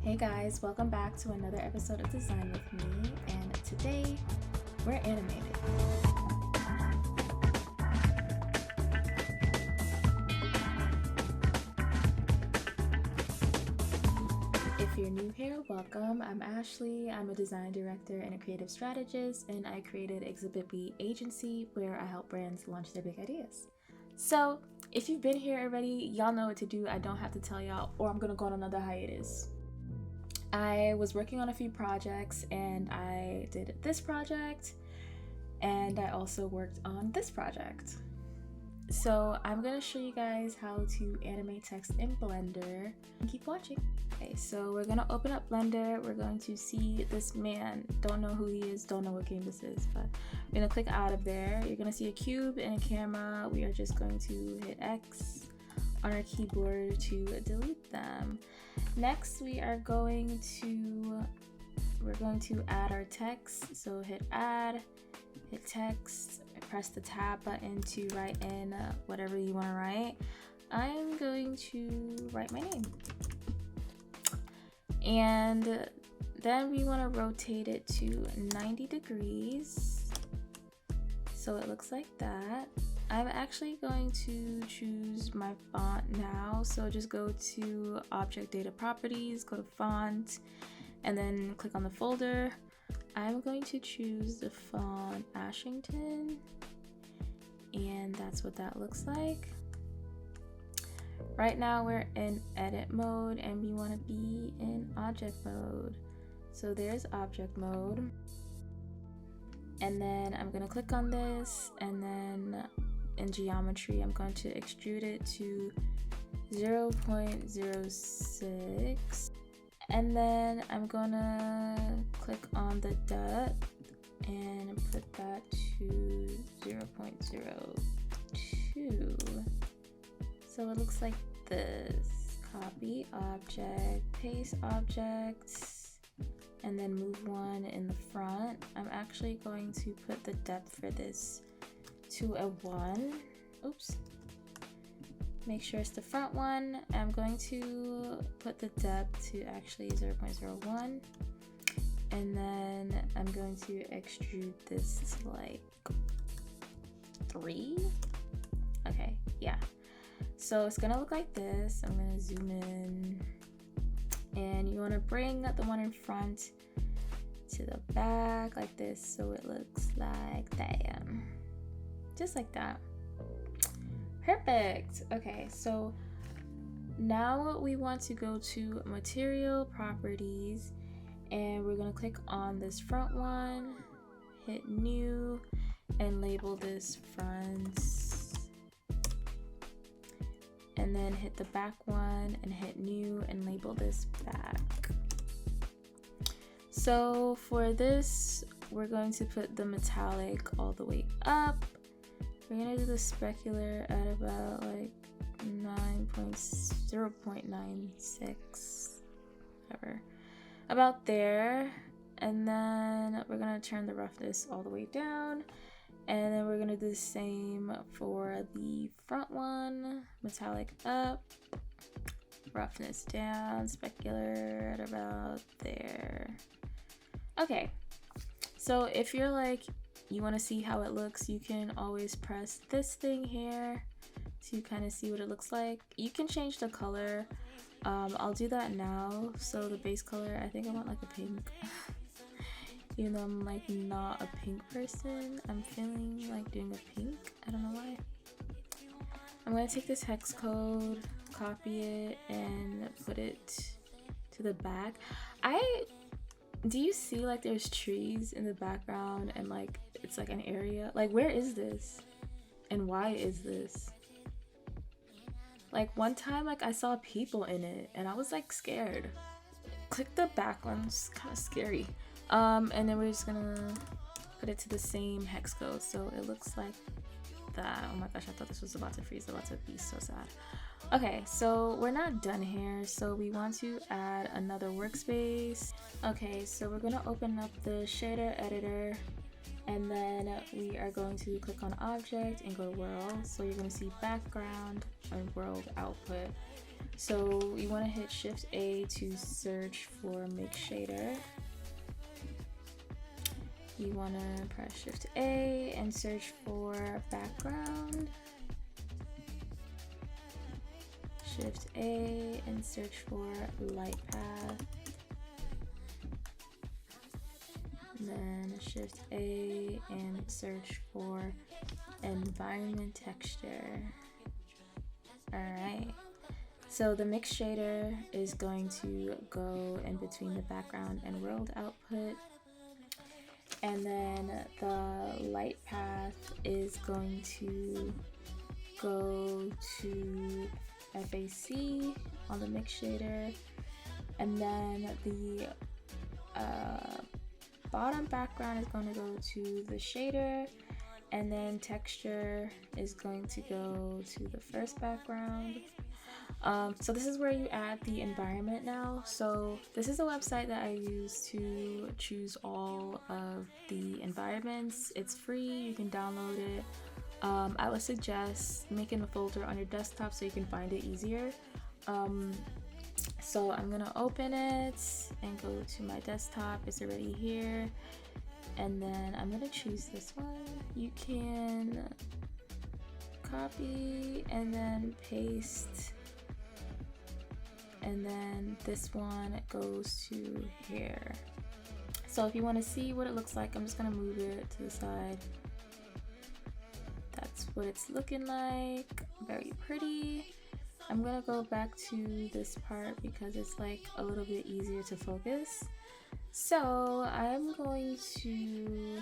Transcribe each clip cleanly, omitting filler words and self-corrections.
Hey guys, welcome back to another episode of Design with me, and today we're animated. If you're new here, welcome. I'm Ashley. I'm a design director and a creative strategist, and I created Exhibit B Agency where I help brands launch their big ideas. So, if you've been here already, y'all know what to do. I don't have to tell y'all, or I'm gonna go on another hiatus. I was working on a few projects and I did this project and I also worked on this project. So I'm gonna show you guys how to animate text in Blender. Keep watching. Okay, so we're gonna open up Blender. We're going to see this man. Don't know who he is, don't know what game this is, but I'm gonna click out of there. You're gonna see a cube and a camera. We are just going to hit X on our keyboard to delete them. Next, we're going to add our text. So hit add, hit text, press the tab button to write in whatever you want to write. I'm going to write my name. And then we want to rotate it to 90 degrees. So it looks like that. I'm actually going to choose my font now. So just go to Object Data Properties, go to Font, and then click on the folder. I'm going to choose the font Ashington, and that's what that looks like. Right now we're in edit mode and we want to be in object mode. So there's object mode. And then I'm going to click on this, and then in geometry I'm going to extrude it to 0.06, and then I'm gonna click on the dot and put that to 0.02. So it looks like this. Copy object, paste objects, and then move one in the front. I'm actually going to put the depth for this to a 1. Oops. Make sure it's the front one. I'm going to put the depth to actually 0.01. And then I'm going to extrude this to like 3. Okay, yeah. So it's gonna look like this. I'm gonna zoom in. And you wanna bring the one in front to the back like this so it looks like that. Just like that. Perfect. Okay, so now we want to go to material properties, and we're gonna click on this front one, hit new, and label this front, and then hit the back one and hit new and label this back. So for this, we're going to put the metallic all the way up. We're gonna do the specular at about like 0.96, whatever, about there. And then we're gonna turn the roughness all the way down, and then we're gonna do the same for the front one. Metallic up, roughness down, specular at about there. Okay, so if you're like, you want to see how it looks, you can always press this thing here to kind of see what it looks like. You can change the color. I'll do that now. So the base color, I think I want like a pink. Even though I'm like not a pink person, I'm feeling like doing a pink. I don't know why. I'm gonna take this hex code, copy it, and put it to the back. Do you see like there's trees in the background and like it's like an area? Like, where is this? And why is this? Like one time like I saw people in it and I was like scared. Click the back one, it's kind of scary. And then we're just gonna put it to the same hex code so it looks like that. Oh my gosh, I thought this was about to freeze, about to be so sad. Okay, so we're not done here, so we want to add another workspace. Okay, so we're gonna open up the shader editor, and then we are going to click on object and go to world. So you're gonna see background and world output. So you want to hit Shift A to search for Mix Shader. You want to press Shift A and search for background. Shift A and search for light path. And then Shift A and search for environment texture. Alright, so the mix shader is going to go in between the background and world output, and then the light path is going to go to FAC on the mix shader, and then the bottom background is going to go to the shader, and then texture is going to go to the first background. So this is where you add the environment now. So this is a website that I use to choose all of the environments. It's free, you can download it. I would suggest making a folder on your desktop so you can find it easier. So I'm gonna open it and go to my desktop. It's already here. And then I'm gonna choose this one. You can copy and then paste, and then this one goes to here. So if you want to see what it looks like, I'm just gonna move it to the side. That's what it's looking like. Very pretty. I'm gonna go back to this part because it's like a little bit easier to focus. So I'm going to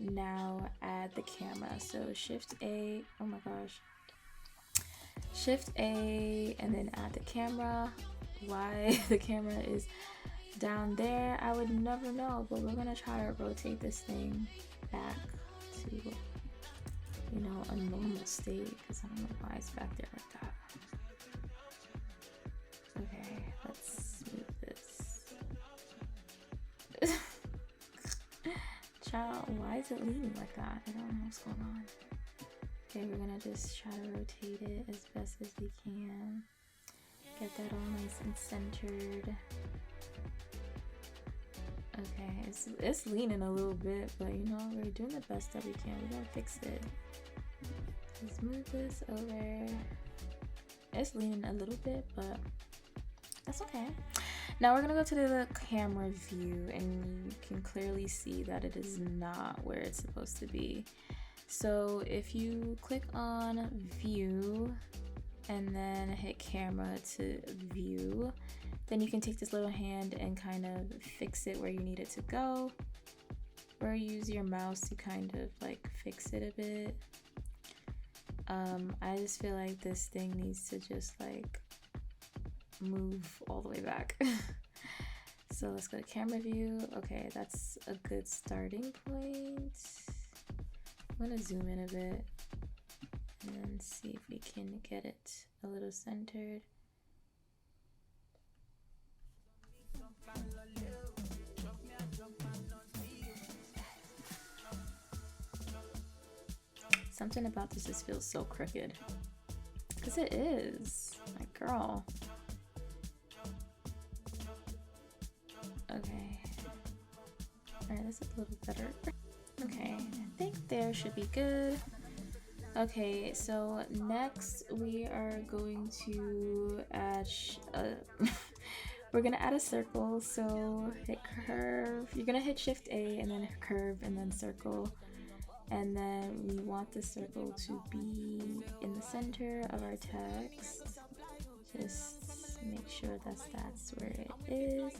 now add the camera. So Shift A, oh my gosh. Shift A and then add the camera. Why the camera is down there, I would never know, but we're gonna try to rotate this thing back to, you know, a normal state, because I don't know why it's back there like that. Okay, let's move this. Child, why is it leaning like that? I don't know what's going on. Okay, we're gonna just try to rotate it as best as we can. Get that all nice and centered. Okay, it's leaning a little bit, but you know, we're doing the best that we can. We're gonna fix it. Let's move this over. It's leaning a little bit, but that's okay. Now we're gonna go to the camera view, and you can clearly see that it is not where it's supposed to be. So if you click on view and then hit camera to view, then you can take this little hand and kind of fix it where you need it to go, or use your mouse to kind of like fix it a bit. I just feel like this thing needs to just like move all the way back. So let's go to camera view. Okay, that's a good starting point. I'm gonna zoom in a bit and then see if we can get it a little centered. Something about this just feels so crooked. Because it is. My girl. Okay. Alright, that's a little better. Okay, I think there should be good. Okay, so next we are going to add we're gonna add a circle. So hit curve. You're gonna hit Shift A and then curve and then circle. And then we want the circle to be in the center of our text. Just make sure that's where it is.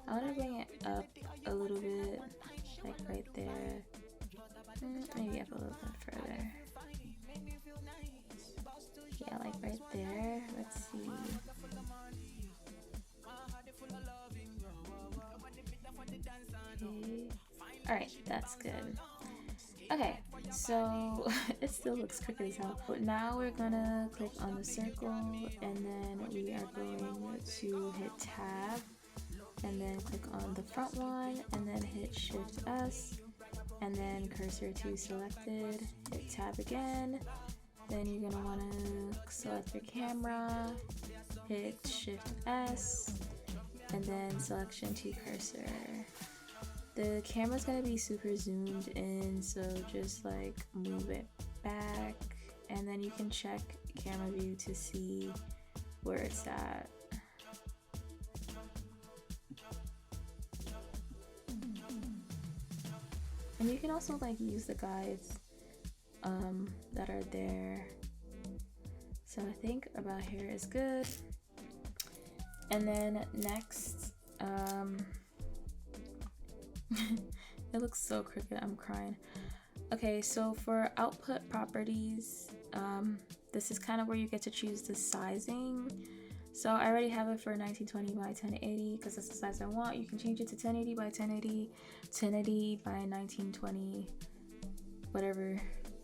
I want to bring it up a little bit, like right there. Maybe up a little bit further. Yeah, like right there. Let's see. Okay. Alright, that's good. Okay, so it still looks crooked as hell. But now we're gonna click on the circle, and then we are going to hit tab, and then click on the front one, and then hit Shift S, and then cursor to selected, hit tab again. Then you're gonna wanna select your camera, hit Shift S and then selection to cursor. The camera's gonna be super zoomed in, so just like move it back, and then you can check camera view to see where it's at. And you can also like use the guides that are there. So I think about here is good. And then next, it looks so crooked, I'm crying. Okay, so for output properties, this is kind of where you get to choose the sizing. So I already have it for 1920 by 1080 because that's the size I want. You can change it to 1080 by 1080, 1080 by 1920, whatever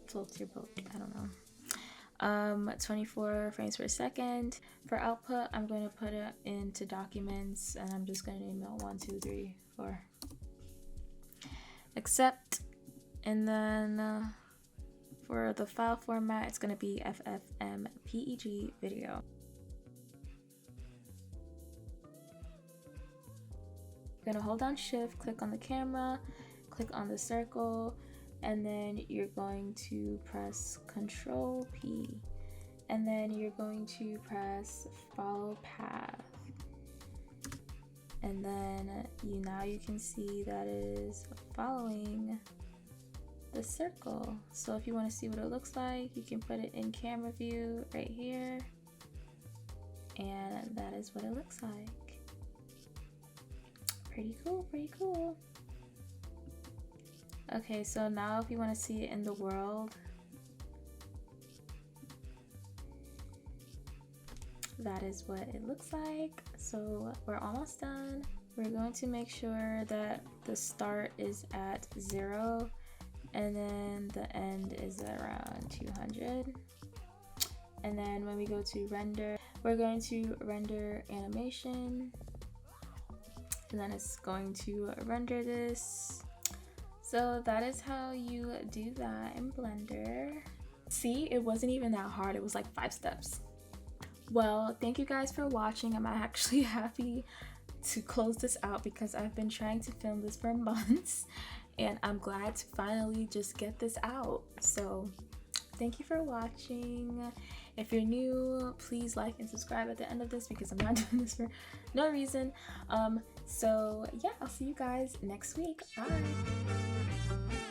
floats your boat, I don't know. 24 frames per second. For output, I'm going to put it into documents, and I'm just going to name it 1, 2, 3, 4. Accept. And then for the file format, it's going to be FFmpeg video. You're going to hold down Shift, click on the camera, click on the circle, and then you're going to press Control P, and then you're going to press follow path, and then now you can see that it is following the circle. So if you want to see what it looks like, you can put it in camera view right here, and that is what it looks like. Pretty cool, pretty cool. Okay, so now if you want to see it in the world, that is what it looks like. So we're almost done. We're going to make sure that the start is at 0 and then the end is around 200. And then when we go to render, we're going to render animation, and then it's going to render this. So that is how you do that in Blender. See, it wasn't even that hard. It was like 5 steps. Well, thank you guys for watching. I'm actually happy to close this out because I've been trying to film this for months, and I'm glad to finally just get this out. So thank you for watching. If you're new, please like and subscribe at the end of this because I'm not doing this for no reason. So yeah, I'll see you guys next week. Bye.